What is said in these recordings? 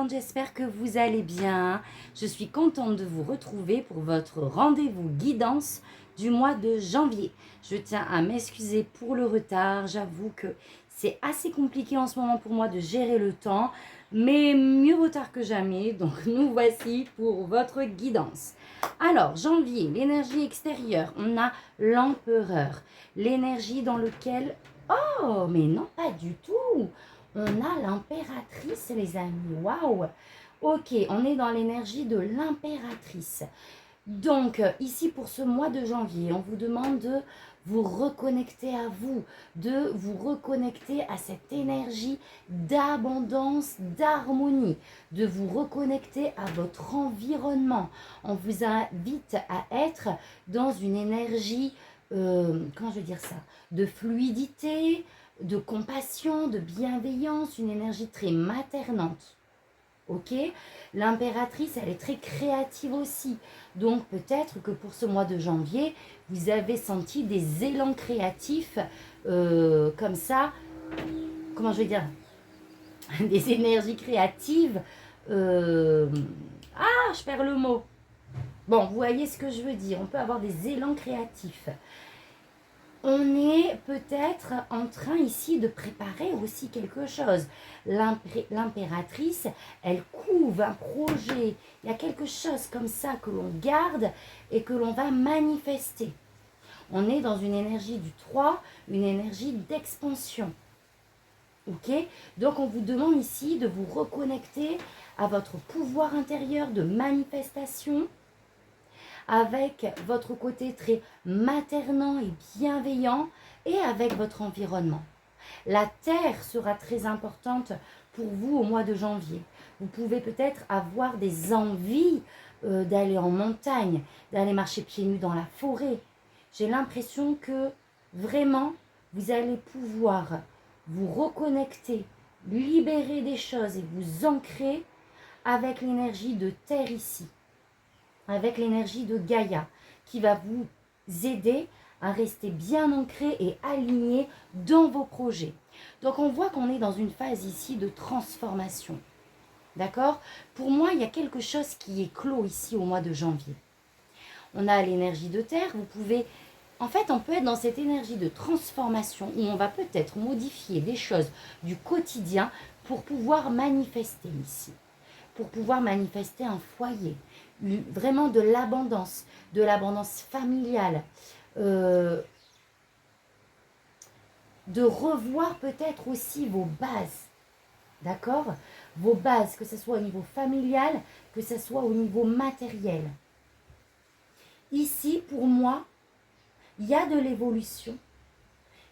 contente, j'espère que vous allez bien. Je suis contente de vous retrouver pour votre rendez-vous guidance du mois de janvier. Je tiens à m'excuser pour le retard, j'avoue que c'est assez compliqué en ce moment pour moi de gérer le temps, mais mieux vaut tard que jamais, donc nous voici pour votre guidance. Alors, janvier, l'énergie extérieure, on a l'empereur, l'énergie dans laquelle... Oh, mais non, pas du tout. On a l'impératrice, les amis. Waouh! Ok, on est dans l'énergie de l'impératrice. Donc, ici pour ce mois de janvier, on vous demande de vous reconnecter à vous, de vous reconnecter à cette énergie d'abondance, d'harmonie, de vous reconnecter à votre environnement. On vous invite à être dans une énergie, comment je vais dire ça, de fluidité, de compassion, de bienveillance, une énergie très maternante. Ok, l'impératrice, elle est très créative aussi. Donc peut-être que pour ce mois de janvier, vous avez senti des élans créatifs comme ça. Comment je vais dire? Des énergies créatives. Ah, je perds le mot. Bon, vous voyez ce que je veux dire. On peut avoir des élans créatifs. On est peut-être en train ici de préparer aussi quelque chose. L'impératrice, elle couve un projet. Il y a quelque chose comme ça que l'on garde et que l'on va manifester. On est dans une énergie du 3, une énergie d'expansion. Ok? Donc on vous demande ici de vous reconnecter à votre pouvoir intérieur de manifestation, avec votre côté très maternant et bienveillant et avec votre environnement. La terre sera très importante pour vous au mois de janvier. Vous pouvez peut-être avoir des envies d'aller en montagne, d'aller marcher pieds nus dans la forêt. J'ai l'impression que vraiment, vous allez pouvoir vous reconnecter, libérer des choses et vous ancrer avec l'énergie de terre ici, avec l'énergie de Gaïa, qui va vous aider à rester bien ancré et aligné dans vos projets. Donc on voit qu'on est dans une phase ici de transformation. D'accord? Pour moi, il y a quelque chose qui est clos ici au mois de janvier. On a l'énergie de terre, vous pouvez... En fait, on peut être dans cette énergie de transformation où on va peut-être modifier des choses du quotidien pour pouvoir manifester ici, pour pouvoir manifester un foyer, vraiment de l'abondance familiale, de revoir peut-être aussi vos bases, d'accord? Vos bases, que ce soit au niveau familial, que ce soit au niveau matériel. Ici, pour moi, il y a de l'évolution,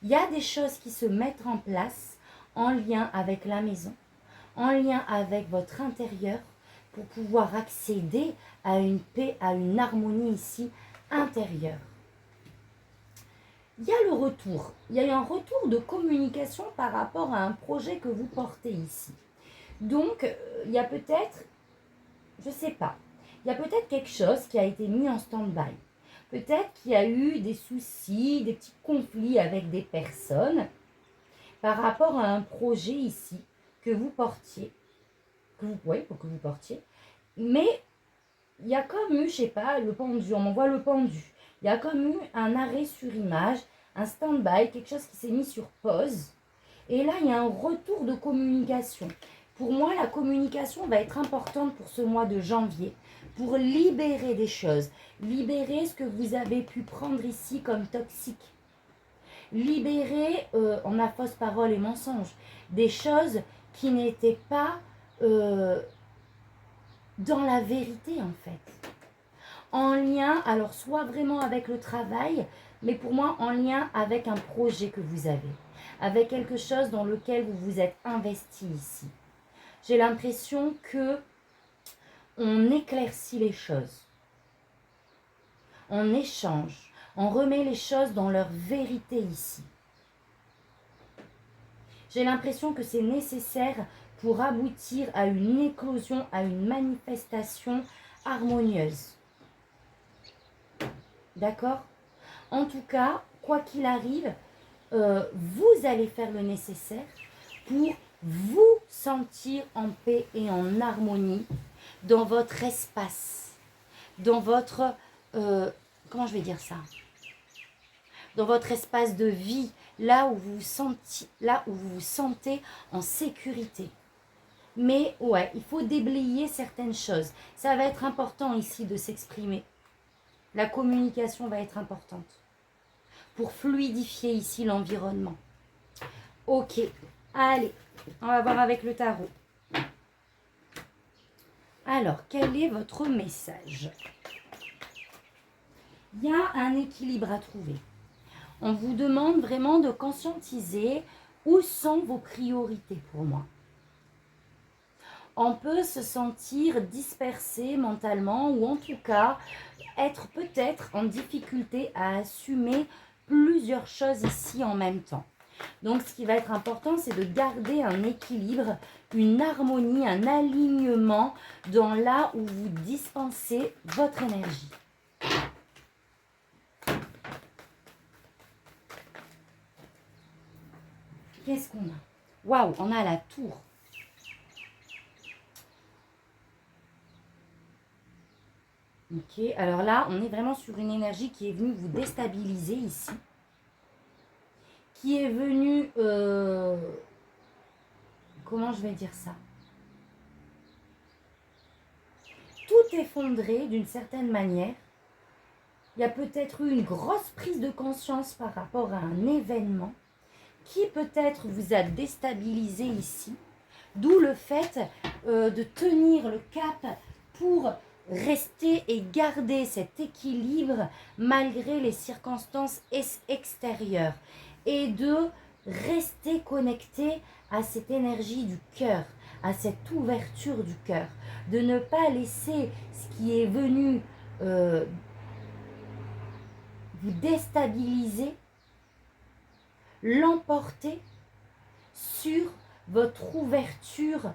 il y a des choses qui se mettent en place en lien avec la maison, en lien avec votre intérieur, pour pouvoir accéder à une paix, à une harmonie ici intérieure. Il y a le retour, il y a eu un retour de communication par rapport à un projet que vous portez ici. Donc, il y a peut-être, je ne sais pas, il y a peut-être quelque chose qui a été mis en stand-by. Peut-être qu'il y a eu des soucis, des petits conflits avec des personnes par rapport à un projet ici que vous portiez, que vous portiez. Mais il y a comme eu, je sais pas, le pendu, on m'envoie le pendu. Il y a comme eu un arrêt sur image, un stand-by, quelque chose qui s'est mis sur pause. Et là, il y a un retour de communication. Pour moi, la communication va être importante pour ce mois de janvier, pour libérer des choses, libérer ce que vous avez pu prendre ici comme toxique. Libérer, on a fausse parole et mensonge, des choses qui n'étaient pas dans la vérité en fait. En lien, alors soit vraiment avec le travail, mais pour moi en lien avec un projet que vous avez, avec quelque chose dans lequel vous vous êtes investi ici. J'ai l'impression que on éclaircit les choses, on échange, on remet les choses dans leur vérité ici. J'ai l'impression que c'est nécessaire pour aboutir à une éclosion, à une manifestation harmonieuse. D'accord? En tout cas, quoi qu'il arrive, vous allez faire le nécessaire pour vous sentir en paix et en harmonie dans votre espace, dans votre, comment je vais dire ça, dans votre espace de vie, là où vous vous sentez en sécurité. Mais ouais, il faut déblayer certaines choses. Ça va être important ici de s'exprimer. La communication va être importante pour fluidifier ici l'environnement. Ok, allez, on va voir avec le tarot. Alors, quel est votre message? Il y a un équilibre à trouver. On vous demande vraiment de conscientiser où sont vos priorités pour moi. On peut se sentir dispersé mentalement ou en tout cas être peut-être en difficulté à assumer plusieurs choses ici en même temps. Donc ce qui va être important, c'est de garder un équilibre, une harmonie, un alignement dans là où vous dispensez votre énergie. Qu'est-ce qu'on a? Waouh, on a la tour. Ok, alors là, on est vraiment sur une énergie qui est venue vous déstabiliser ici. Qui est venue... comment je vais dire ça? Tout effondrer d'une certaine manière. Il y a peut-être eu une grosse prise de conscience par rapport à un événement qui peut-être vous a déstabilisé ici. D'où le fait de tenir le cap pour rester et garder cet équilibre malgré les circonstances extérieures et de rester connecté à cette énergie du cœur, à cette ouverture du cœur, de ne pas laisser ce qui est venu vous déstabiliser, l'emporter sur votre ouverture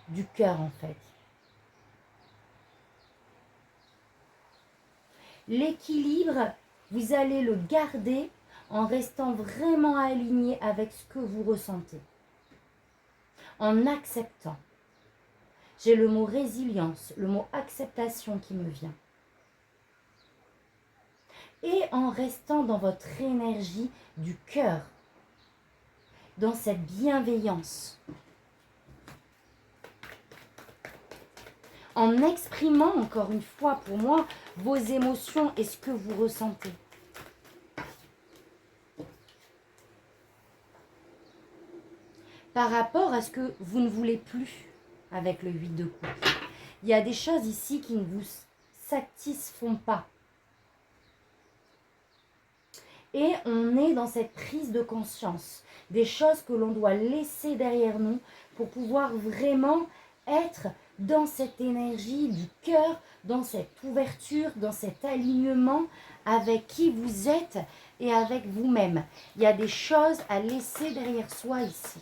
du cœur en fait. L'équilibre, vous allez le garder en restant vraiment aligné avec ce que vous ressentez. En acceptant. J'ai le mot résilience, le mot acceptation qui me vient. Et en restant dans votre énergie du cœur, dans cette bienveillance. En exprimant, encore une fois, pour moi, vos émotions et ce que vous ressentez. Par rapport à ce que vous ne voulez plus avec le 8 de coupe. Il y a des choses ici qui ne vous satisfont pas. Et on est dans cette prise de conscience. Des choses que l'on doit laisser derrière nous pour pouvoir vraiment être dans cette énergie du cœur, dans cette ouverture, dans cet alignement avec qui vous êtes et avec vous-même. Il y a des choses à laisser derrière soi ici.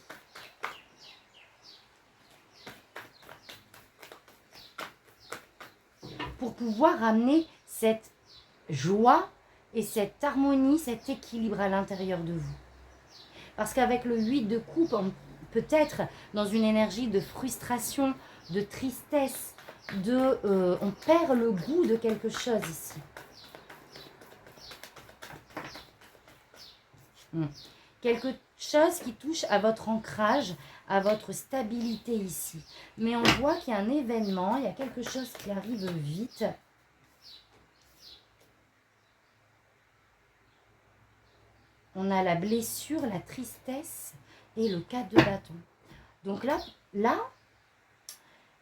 Pour pouvoir amener cette joie et cette harmonie, cet équilibre à l'intérieur de vous. Parce qu'avec le 8 de coupe, on peut être dans une énergie de frustration, de tristesse, on perd le goût de quelque chose ici. Quelque chose qui touche à votre ancrage, à votre stabilité ici. Mais on voit qu'il y a un événement, il y a quelque chose qui arrive vite. On a la blessure, la tristesse et le 4 de bâton. Donc là,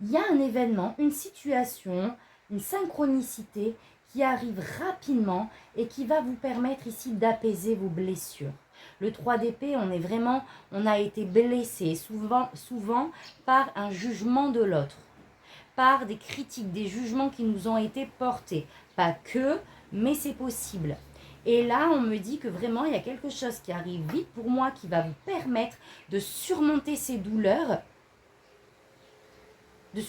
il y a un événement, une situation, une synchronicité qui arrive rapidement et qui va vous permettre ici d'apaiser vos blessures. Le 3 d'épée, on a été blessé souvent par un jugement de l'autre, par des critiques, des jugements qui nous ont été portés. Pas que, mais c'est possible. Et là, on me dit que vraiment, il y a quelque chose qui arrive vite pour moi qui va vous permettre de surmonter ces douleurs. Et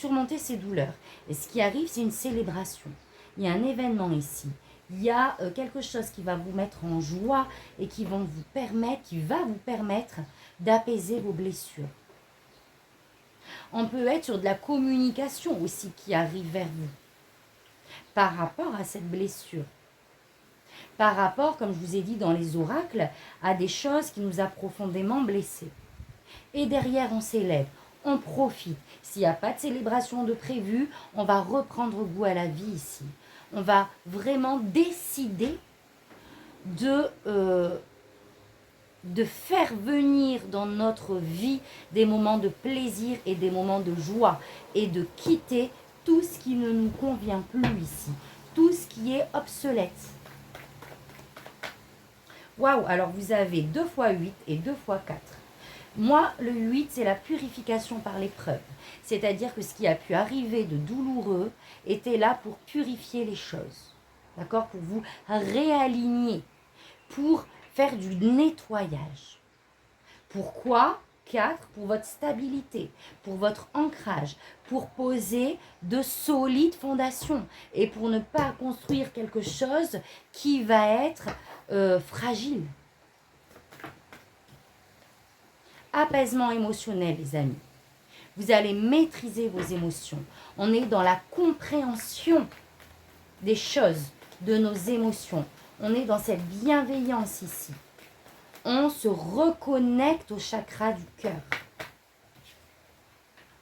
ce qui arrive, c'est une célébration. Il y a un événement ici. Il y a quelque chose qui va vous mettre en joie et qui va vous permettre d'apaiser vos blessures. On peut être sur de la communication aussi qui arrive vers vous par rapport à cette blessure. Par rapport, comme je vous ai dit dans les oracles, à des choses qui nous a profondément blessés. Et derrière, on s'élève, on profite. S'il n'y a pas de célébration de prévu, on va reprendre goût à la vie ici. On va vraiment décider de faire venir dans notre vie des moments de plaisir et des moments de joie et de quitter tout ce qui ne nous convient plus ici, tout ce qui est obsolète. Waouh, alors vous avez 2 fois 8 et 2 fois 4. Moi, le 8, c'est la purification par l'épreuve. C'est-à-dire que ce qui a pu arriver de douloureux était là pour purifier les choses. D'accord? Pour vous réaligner, pour faire du nettoyage. Pourquoi 4? Pour votre stabilité, pour votre ancrage, pour poser de solides fondations et pour ne pas construire quelque chose qui va être fragile. Apaisement émotionnel, les amis. Vous allez maîtriser vos émotions. On est dans la compréhension des choses, de nos émotions. On est dans cette bienveillance ici. On se reconnecte au chakra du cœur.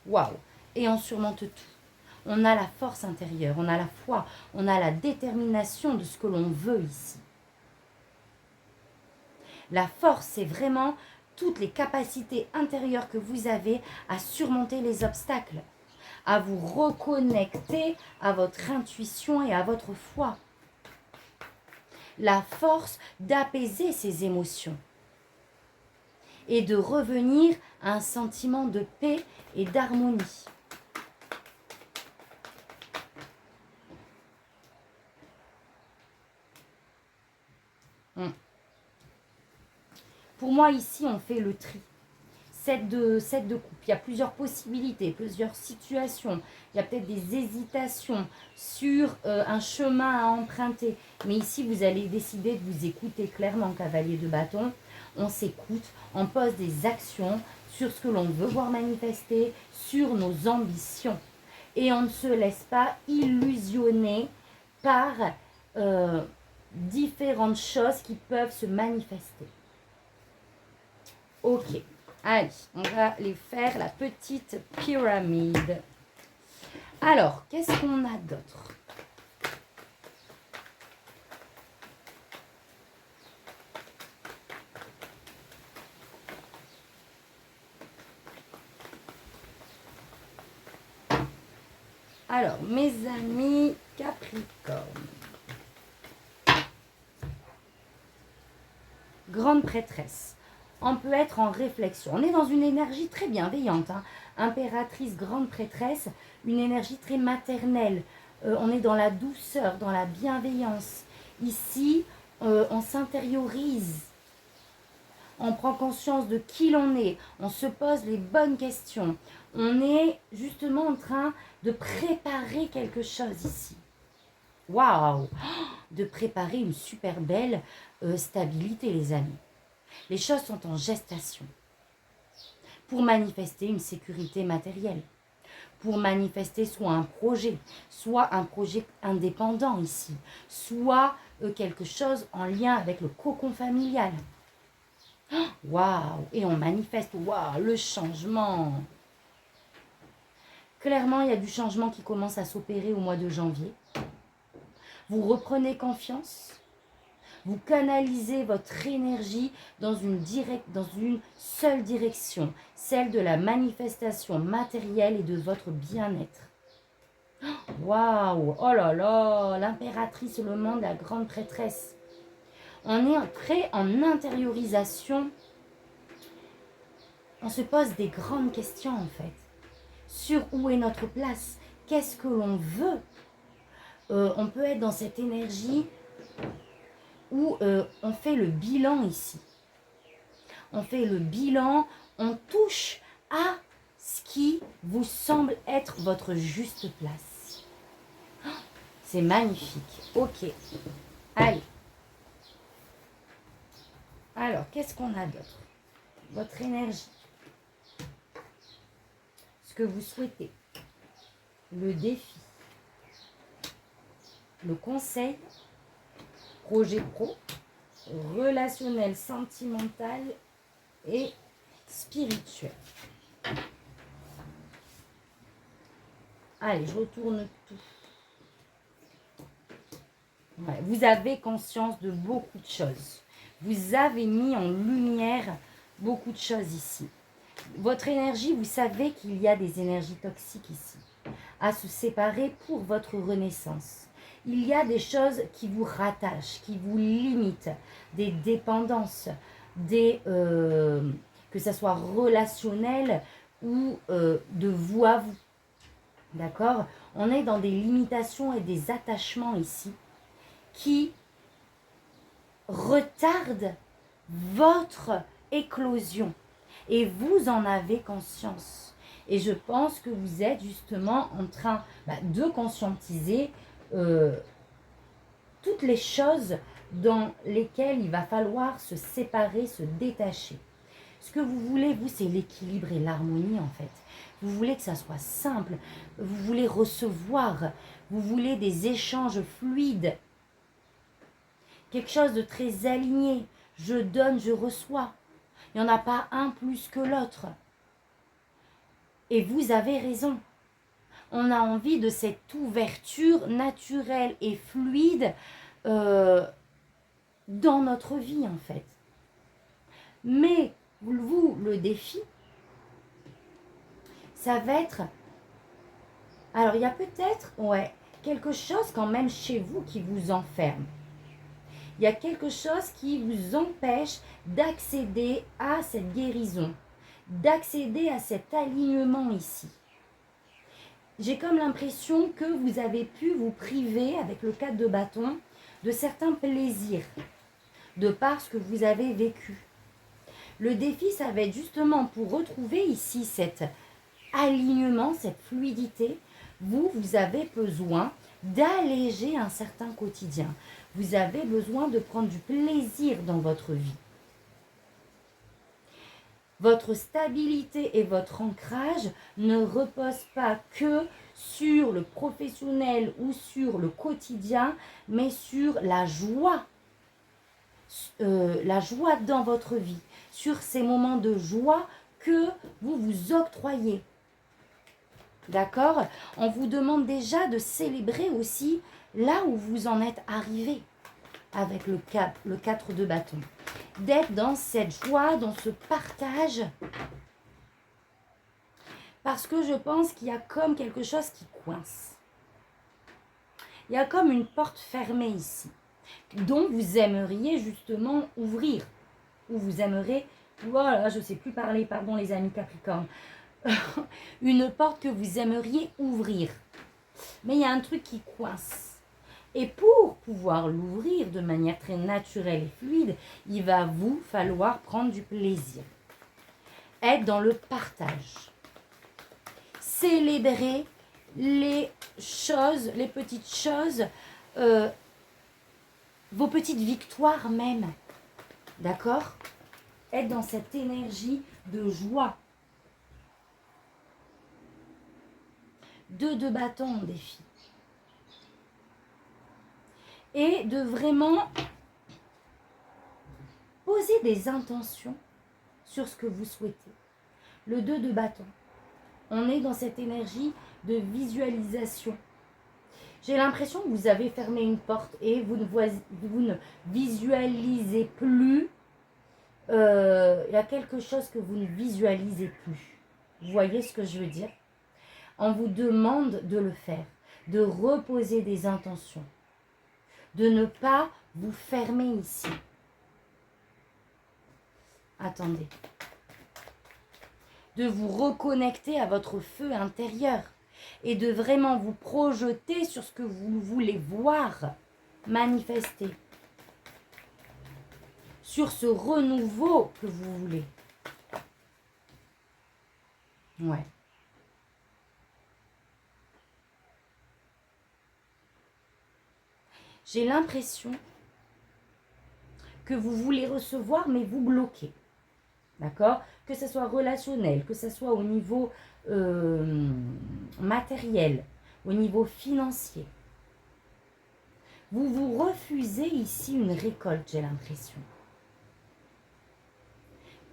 Waouh! Et on surmonte tout. On a la force intérieure, on a la foi, on a la détermination de ce que l'on veut ici. La force, c'est vraiment toutes les capacités intérieures que vous avez à surmonter les obstacles, à vous reconnecter à votre intuition et à votre foi. La force d'apaiser ces émotions et de revenir à un sentiment de paix et d'harmonie. Pour moi, ici, on fait le tri. 7 de coupe. Il y a plusieurs possibilités, plusieurs situations. Il y a peut-être des hésitations sur un chemin à emprunter. Mais ici, vous allez décider de vous écouter clairement, cavalier de bâton. On s'écoute, on pose des actions sur ce que l'on veut voir manifester, sur nos ambitions. Et on ne se laisse pas illusionner par différentes choses qui peuvent se manifester. Ok, allez, on va les faire la petite pyramide. Alors, qu'est-ce qu'on a d'autre? Alors, mes amis Capricorne. Grande prêtresse. On peut être en réflexion. On est dans une énergie très bienveillante. Hein. Impératrice, grande prêtresse, une énergie très maternelle. On est dans la douceur, dans la bienveillance. Ici, on s'intériorise. On prend conscience de qui l'on est. On se pose les bonnes questions. On est justement en train de préparer quelque chose ici. Waouh! De préparer une super belle stabilité, les amis. Les choses sont en gestation pour manifester une sécurité matérielle, pour manifester soit un projet indépendant ici, soit quelque chose en lien avec le cocon familial. Waouh! Et on manifeste, waouh, le changement. Clairement, il y a du changement qui commence à s'opérer au mois de janvier. Vous reprenez confiance. Vous canalisez votre énergie dans une seule direction, celle de la manifestation matérielle et de votre bien-être. Waouh! Oh là là! L'impératrice, le monde, la grande prêtresse. On est entré en intériorisation. On se pose des grandes questions en fait. Sur où est notre place? Qu'est-ce que l'on veut? On peut être dans cette énergie où on fait le bilan ici. On fait le bilan, on touche à ce qui vous semble être votre juste place. C'est magnifique. Ok. Allez. Alors, qu'est-ce qu'on a d'autre? Votre énergie. Ce que vous souhaitez, le défi, le conseil, projet pro, relationnel, sentimental et spirituel. Allez, je retourne tout. Ouais, vous avez conscience de beaucoup de choses. Vous avez mis en lumière beaucoup de choses ici. Votre énergie, vous savez qu'il y a des énergies toxiques ici, à se séparer pour votre renaissance. Il y a des choses qui vous rattachent, qui vous limitent, des dépendances, que ce soit relationnel ou de vous à vous. D'accord? On est dans des limitations et des attachements ici qui retardent votre éclosion. Et vous en avez conscience. Et je pense que vous êtes justement en train de conscientiser toutes les choses dans lesquelles il va falloir se séparer, se détacher. Ce que vous voulez, vous, c'est l'équilibre et l'harmonie en fait. Vous voulez que ça soit simple. Vous voulez recevoir. Vous voulez des échanges fluides. Quelque chose de très aligné. Je donne, je reçois. Il n'y en a pas un plus que l'autre. Et vous avez raison. On a envie de cette ouverture naturelle et fluide dans notre vie en fait. Mais vous, le défi, ça va être... Alors il y a peut-être quelque chose quand même chez vous qui vous enferme. Il y a quelque chose qui vous empêche d'accéder à cette guérison, d'accéder à cet alignement ici. J'ai comme l'impression que vous avez pu vous priver, avec le 4 de bâton, de certains plaisirs, de par ce que vous avez vécu. Le défi, ça va être justement pour retrouver ici cet alignement, cette fluidité. Vous avez besoin d'alléger un certain quotidien. Vous avez besoin de prendre du plaisir dans votre vie. Votre stabilité et votre ancrage ne reposent pas que sur le professionnel ou sur le quotidien, mais sur la joie dans votre vie, sur ces moments de joie que vous vous octroyez. D'accord? On vous demande déjà de célébrer aussi là où vous en êtes arrivé avec le 4 de bâton. D'être dans cette joie, dans ce partage. Parce que je pense qu'il y a comme quelque chose qui coince. Il y a comme une porte fermée ici, dont vous aimeriez justement ouvrir. Ou vous aimeriez, voilà, je ne sais plus parler, pardon les amis Capricorne. Une porte que vous aimeriez ouvrir. Mais il y a un truc qui coince. Et pour pouvoir l'ouvrir de manière très naturelle et fluide, il va vous falloir prendre du plaisir. Être dans le partage. Célébrer les choses, les petites choses, vos petites victoires même. D'accord? Être dans cette énergie de joie. 2 de bâton en défi. Et de vraiment poser des intentions sur ce que vous souhaitez. Le 2 de bâton. On est dans cette énergie de visualisation. J'ai l'impression que vous avez fermé une porte et vous ne visualisez plus. Il y a quelque chose que vous ne visualisez plus. Vous voyez ce que je veux dire? On vous demande de le faire, de reposer des intentions, de ne pas vous fermer ici. Attendez. De vous reconnecter à votre feu intérieur et de vraiment vous projeter sur ce que vous voulez voir manifester. Sur ce renouveau que vous voulez. Ouais. J'ai l'impression que vous voulez recevoir, mais vous bloquez. D'accord? Que ce soit relationnel, que ce soit au niveau matériel, au niveau financier. Vous vous refusez ici une récolte, j'ai l'impression.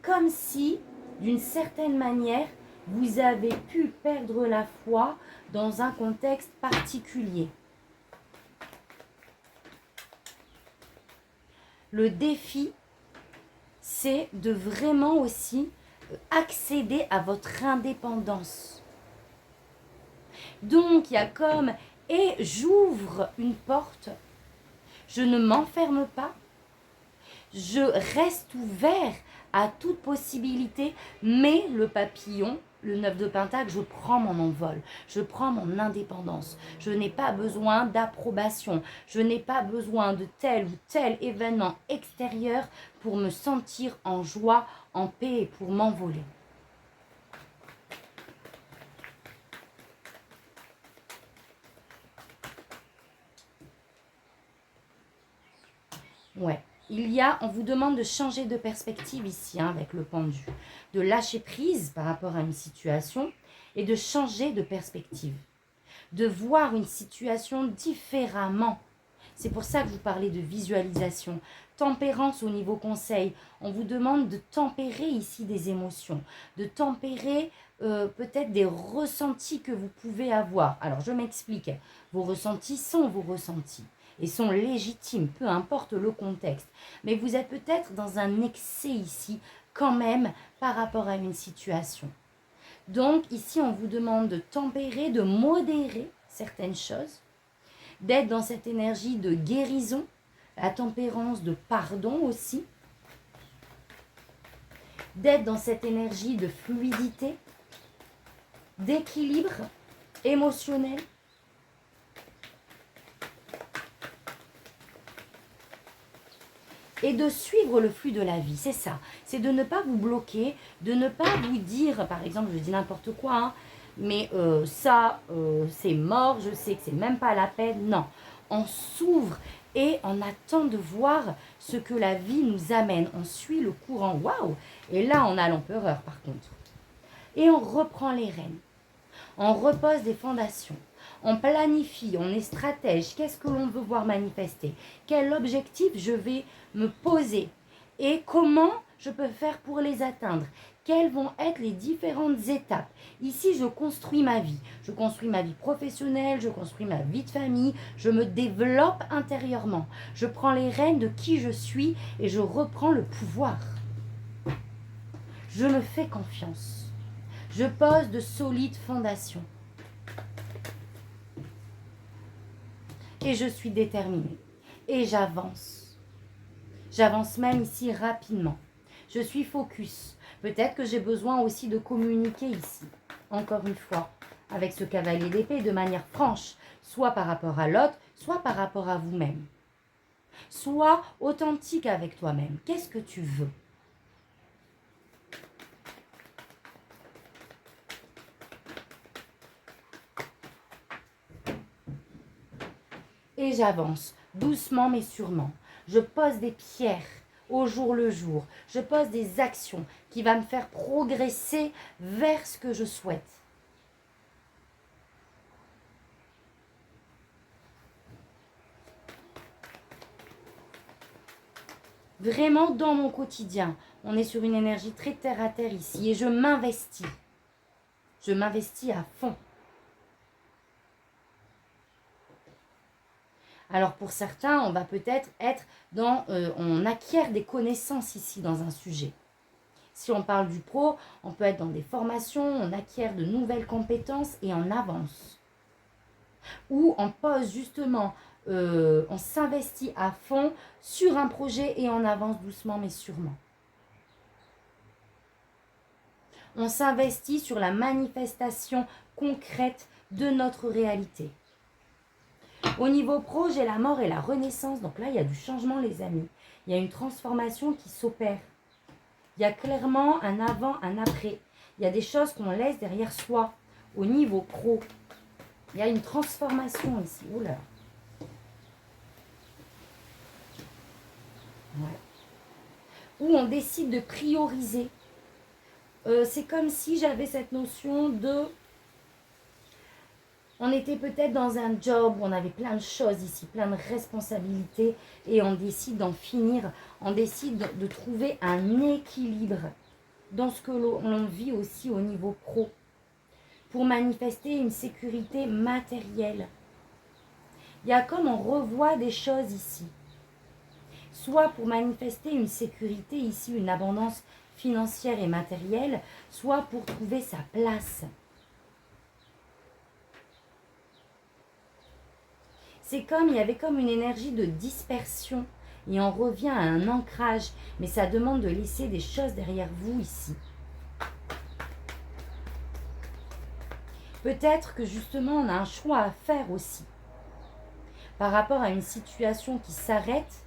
Comme si, d'une certaine manière, vous avez pu perdre la foi dans un contexte particulier. Le défi, c'est de vraiment aussi accéder à votre indépendance. Donc, il y a comme, et j'ouvre une porte, je ne m'enferme pas, je reste ouvert à toute possibilité, mais le papillon, le 9 de Pentacle, je prends mon envol, je prends mon indépendance. Je n'ai pas besoin d'approbation, je n'ai pas besoin de tel ou tel événement extérieur pour me sentir en joie, en paix et pour m'envoler. Ouais. On vous demande de changer de perspective ici, avec le pendu, de lâcher prise par rapport à une situation et de changer de perspective, de voir une situation différemment. C'est pour ça que je vous parlais de visualisation. Tempérance au niveau conseil, on vous demande de tempérer ici des émotions, de tempérer peut-être des ressentis que vous pouvez avoir. Alors je m'explique, vos ressentis sont vos ressentis et sont légitimes, peu importe le contexte. Mais vous êtes peut-être dans un excès ici, quand même, par rapport à une situation. Donc ici, on vous demande de tempérer, de modérer certaines choses, d'être dans cette énergie de guérison, la tempérance de pardon aussi, d'être dans cette énergie de fluidité, d'équilibre émotionnel. Et de suivre le flux de la vie, c'est ça. C'est de ne pas vous bloquer, de ne pas vous dire, par exemple, je dis n'importe quoi, hein, mais c'est mort, je sais que c'est même pas la peine. Non, on s'ouvre et on attend de voir ce que la vie nous amène. On suit le courant, waouh. Et là, on a l'empereur par contre. Et on reprend les rênes. On repose des fondations. On planifie, on est stratège. Qu'est-ce que l'on veut voir manifester? Quel objectif je vais me poser? Et comment je peux faire pour les atteindre? Quelles vont être les différentes étapes? Ici, je construis ma vie. Je construis ma vie professionnelle, je construis ma vie de famille, je me développe intérieurement. Je prends les rênes de qui je suis et je reprends le pouvoir. Je me fais confiance. Je pose de solides fondations. Et je suis déterminée. Et j'avance. J'avance même ici rapidement. Je suis focus. Peut-être que j'ai besoin aussi de communiquer ici, encore une fois, avec ce cavalier d'épée de manière franche, soit par rapport à l'autre, soit par rapport à vous-même. Sois authentique avec toi-même. Qu'est-ce que tu veux? Et j'avance, doucement mais sûrement. Je pose des pierres au jour le jour. Je pose des actions qui vont me faire progresser vers ce que je souhaite. Vraiment dans mon quotidien, on est sur une énergie très terre à terre ici et je m'investis. Je m'investis à fond. Alors pour certains, on va peut-être être dans... on acquiert des connaissances ici dans un sujet. Si on parle du pro, on peut être dans des formations, on acquiert de nouvelles compétences et on avance. Ou on pose justement, on s'investit à fond sur un projet et on avance doucement mais sûrement. On s'investit sur la manifestation concrète de notre réalité. Au niveau pro, j'ai la mort et la renaissance. Donc là, il y a du changement, les amis. Il y a une transformation qui s'opère. Il y a clairement un avant, un après. Il y a des choses qu'on laisse derrière soi. Au niveau pro, il y a une transformation ici. Oula. Ouais. Où on décide de prioriser C'est comme si j'avais cette notion de... On était peut-être dans un job où on avait plein de choses ici, plein de responsabilités, et on décide d'en finir, on décide de trouver un équilibre dans ce que l'on vit aussi au niveau pro, pour manifester une sécurité matérielle. Il y a comme on revoit des choses ici, soit pour manifester une sécurité ici, une abondance financière et matérielle, soit pour trouver sa place. C'est comme, il y avait comme une énergie de dispersion et on revient à un ancrage, mais ça demande de laisser des choses derrière vous ici. Peut-être que justement on a un choix à faire aussi par rapport à une situation qui s'arrête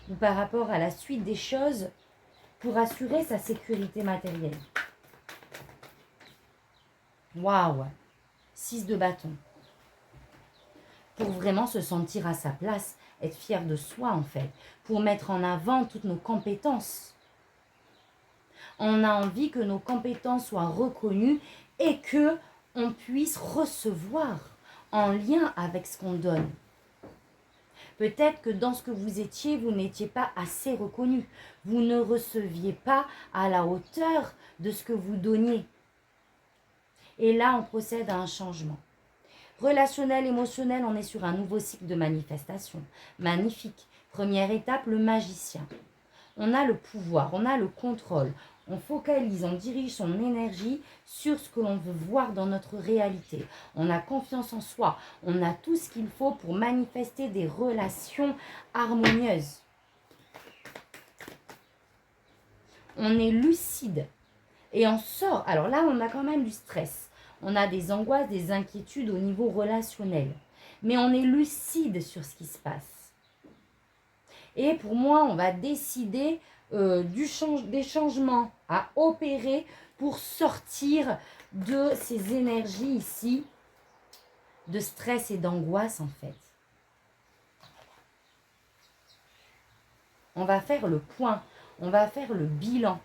ou par rapport à la suite des choses pour assurer sa sécurité matérielle. Waouh! 6 de bâton. Pour vraiment se sentir à sa place, être fier de soi en fait, pour mettre en avant toutes nos compétences. On a envie que nos compétences soient reconnues et que on puisse recevoir en lien avec ce qu'on donne. Peut-être que dans ce que vous étiez, vous n'étiez pas assez reconnu. Vous ne receviez pas à la hauteur de ce que vous donniez. Et là, on procède à un changement. Relationnel, émotionnel, on est sur un nouveau cycle de manifestation. Magnifique. Première étape, le magicien. On a le pouvoir, on a le contrôle. On focalise, on dirige son énergie sur ce que l'on veut voir dans notre réalité. On a confiance en soi. On a tout ce qu'il faut pour manifester des relations harmonieuses. On est lucide et on sort. Alors là, on a quand même du stress. On a des angoisses, des inquiétudes au niveau relationnel. Mais on est lucide sur ce qui se passe. Et pour moi, on va décider des changements à opérer pour sortir de ces énergies ici, de stress et d'angoisse en fait. On va faire le point, on va faire le bilan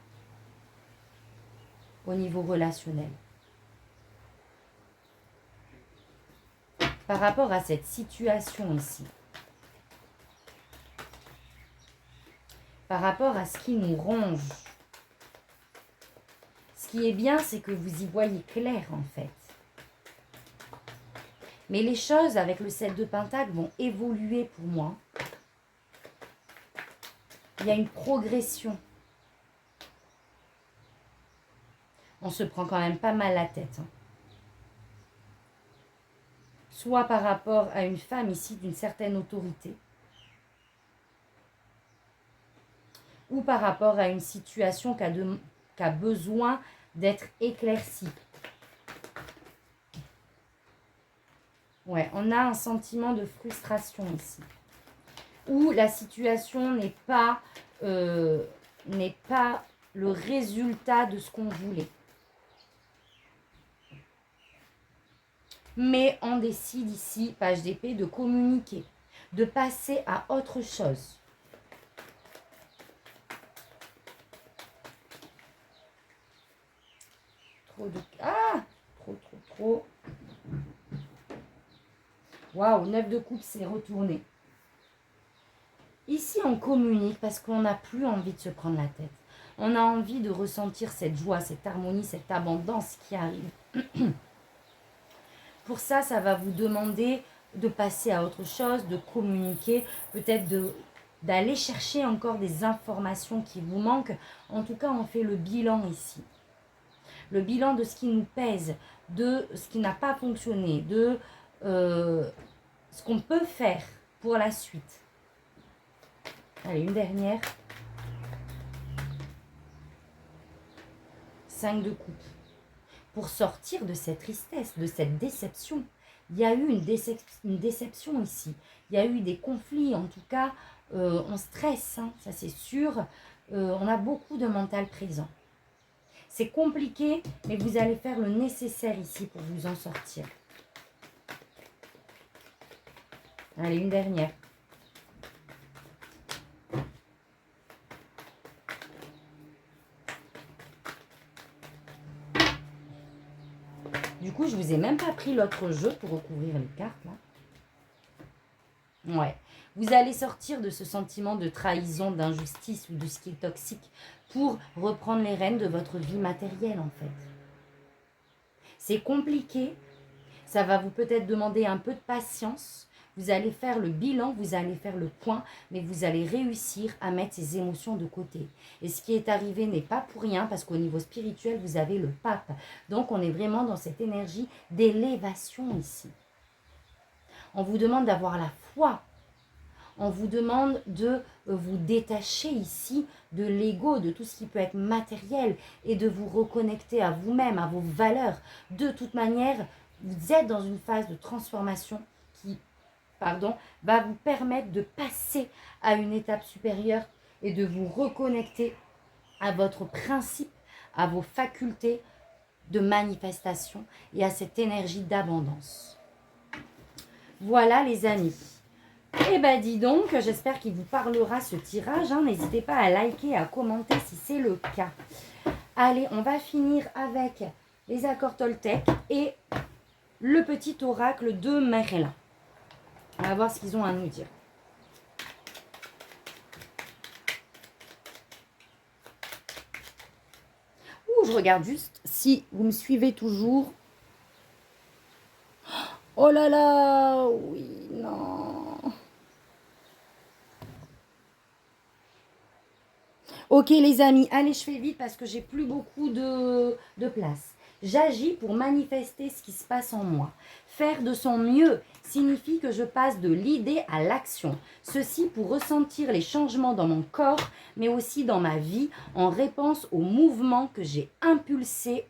au niveau relationnel. Par rapport à cette situation ici. Par rapport à ce qui nous ronge. Ce qui est bien, c'est que vous y voyez clair en fait. Mais les choses avec le 7 de Pentacle vont évoluer pour moi. Il y a une progression. On se prend quand même pas mal la tête. Soit par rapport à une femme ici d'une certaine autorité. Ou par rapport à une situation qui a besoin d'être éclaircie. Ouais, on a un sentiment de frustration ici. Où la situation n'est pas le résultat de ce qu'on voulait. Mais on décide ici, page d'épée, de communiquer, de passer à autre chose. Trop. Waouh, 9 de coupe, c'est retourné. Ici, on communique parce qu'on n'a plus envie de se prendre la tête. On a envie de ressentir cette joie, cette harmonie, cette abondance qui arrive. Pour ça, ça va vous demander de passer à autre chose, de communiquer, peut-être d'aller chercher encore des informations qui vous manquent. En tout cas, on fait le bilan ici. Le bilan de ce qui nous pèse, de ce qui n'a pas fonctionné, de ce qu'on peut faire pour la suite. Allez, une dernière. 5 de coupe. Pour sortir de cette tristesse, de cette déception. Il y a eu une déception ici. Il y a eu des conflits, en tout cas, on stresse, hein, ça c'est sûr. On a beaucoup de mental présent. C'est compliqué, mais vous allez faire le nécessaire ici pour vous en sortir. Allez, une dernière. Du coup, je vous ai même pas pris l'autre jeu pour recouvrir les cartes, là. Ouais. Vous allez sortir de ce sentiment de trahison, d'injustice ou de ce qui est toxique pour reprendre les rênes de votre vie matérielle, en fait. C'est compliqué. Ça va vous peut-être demander un peu de patience. Vous allez faire le bilan, vous allez faire le point, mais vous allez réussir à mettre ces émotions de côté. Et ce qui est arrivé n'est pas pour rien, parce qu'au niveau spirituel, vous avez le pape. Donc, on est vraiment dans cette énergie d'élévation ici. On vous demande d'avoir la foi. On vous demande de vous détacher ici de l'ego, de tout ce qui peut être matériel et de vous reconnecter à vous-même, à vos valeurs. De toute manière, vous êtes dans une phase de transformation qui, va vous permettre de passer à une étape supérieure et de vous reconnecter à votre principe, à vos facultés de manifestation et à cette énergie d'abondance. Voilà les amis. Eh bien dis donc, j'espère qu'il vous parlera ce tirage. N'hésitez pas à liker, à commenter si c'est le cas. Allez, on va finir avec les accords Toltec et le petit oracle de Merlin. On va voir ce qu'ils ont à nous dire. Je regarde juste si vous me suivez toujours. Oh là là, oui, non. Ok les amis, allez, je fais vite parce que j'ai plus beaucoup de place. J'agis pour manifester ce qui se passe en moi. Faire de son mieux signifie que je passe de l'idée à l'action. Ceci pour ressentir les changements dans mon corps, mais aussi dans ma vie, en réponse aux mouvements que j'ai impulsés